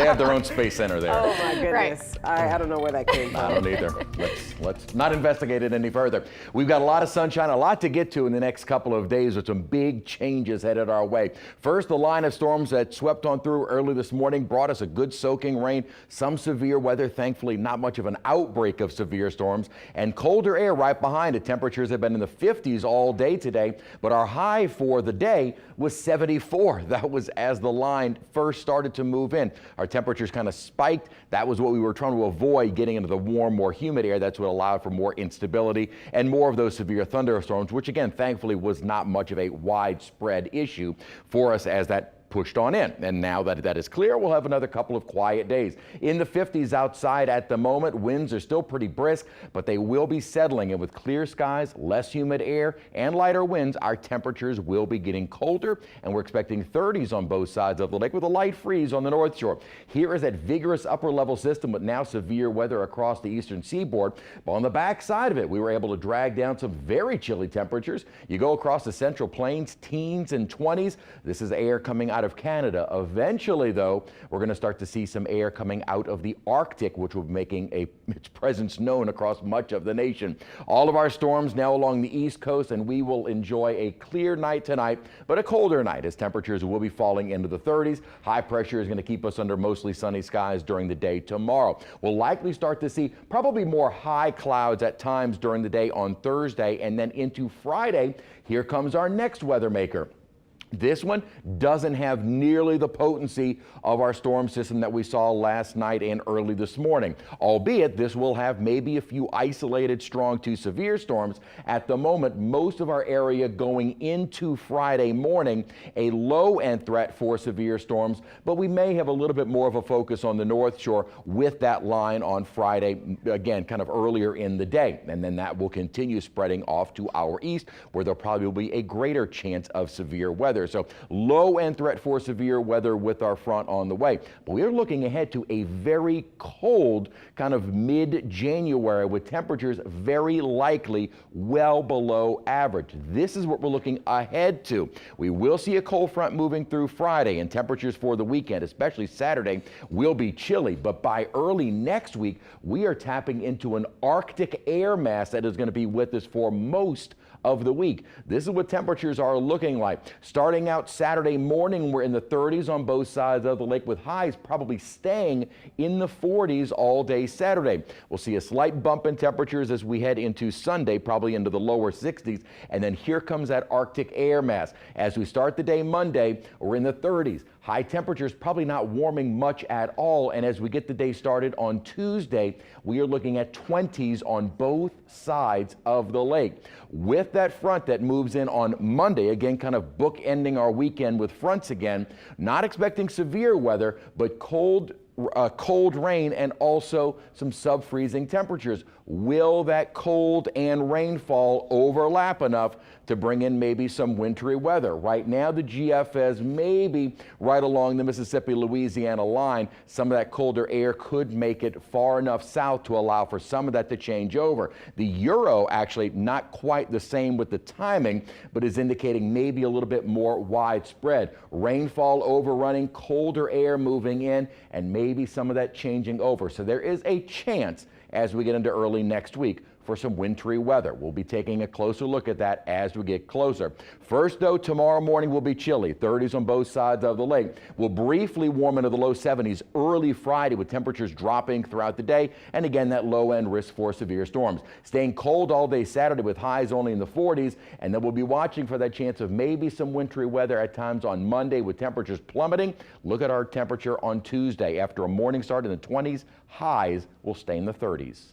They have their own space center there. Oh my goodness. I don't know where that came from. I don't either. Let's not investigate it any further. We've got a lot of sunshine, a lot to get to in the next couple of days with some big changes headed our way. First, the line of storms that swept on through early this morning brought us a good soaking rain, some severe weather, thankfully not much of an outbreak of severe storms, and colder air right behind it. Temperatures have been in the 50s all day today, but our high for the day was 74. That was as the line first started to move in. Our temperatures kind of spiked. That was what we were trying to avoid, getting into the warm, more humid air. That's what allowed for more instability and more of those severe thunderstorms, which again, thankfully was not much of a widespread issue for us as that pushed on in. And now that that is clear, we'll have another couple of quiet days. In the 50s outside at the moment, winds are still pretty brisk, but they will be settling. And with clear skies, less humid air, and lighter winds, our temperatures will be getting colder. And we're expecting 30s on both sides of the lake with a light freeze on the north shore. Here is that vigorous upper level system with now severe weather across the eastern seaboard. But on the back side of it, we were able to drag down some very chilly temperatures. You go across the central plains, teens and 20s. This is air coming out of Canada. Eventually, though, we're going to start to see some air coming out of the Arctic, which will be making its presence known across much of the nation. All of our storms now along the east coast, and we will enjoy a clear night tonight, but a colder night as temperatures will be falling into the 30s. High pressure is going to keep us under mostly sunny skies during the day tomorrow. We'll likely start to see probably more high clouds at times during the day on Thursday, and then into Friday, here comes our next weather maker. This one doesn't have nearly the potency of our storm system that we saw last night and early this morning, albeit this will have maybe a few isolated strong to severe storms. At the moment, most of our area going into Friday morning, a low end threat for severe storms, but we may have a little bit more of a focus on the north shore with that line on Friday, again, kind of earlier in the day. And then that will continue spreading off to our east, where there'll probably be a greater chance of severe weather. So low end threat for severe weather with our front on the way. But we are looking ahead to a very cold kind of mid-January with temperatures very likely well below average. This is what we're looking ahead to. We will see a cold front moving through Friday, and temperatures for the weekend, especially Saturday, will be chilly. But by early next week, we are tapping into an Arctic air mass that is going to be with us for most of the week. This is what temperatures are looking like. Starting out Saturday morning, we're in the 30s on both sides of the lake with highs probably staying in the 40s all day Saturday. We'll see a slight bump in temperatures as we head into Sunday, probably into the lower 60s. And then here comes that Arctic air mass. As we start the day Monday, we're in the 30s. High temperatures probably not warming much at all. And as we get the day started on Tuesday, we are looking at 20s on both sides of the lake. With that front that moves in on Monday, again, kind of bookending our weekend with fronts again, not expecting severe weather, but cold rain and also some sub-freezing temperatures. Will that cold and rainfall overlap enough to bring in maybe some wintry weather? Right now, the GFS maybe right along the Mississippi-Louisiana line. Some of that colder air could make it far enough south to allow for some of that to change over. The Euro actually not quite the same with the timing, but is indicating maybe a little bit more widespread. Rainfall overrunning, colder air moving in, and maybe some of that changing over. So there is a chance as we get into early next week for some wintry weather. We'll be taking a closer look at that as we get closer. First, though, tomorrow morning will be chilly, 30s on both sides of the lake. We'll briefly warm into the low 70s early Friday with temperatures dropping throughout the day, and again, that low-end risk for severe storms. Staying cold all day Saturday with highs only in the 40s, and then we'll be watching for that chance of maybe some wintry weather at times on Monday with temperatures plummeting. Look at our temperature on Tuesday. After a morning start in the 20s, highs will stay in the 30s.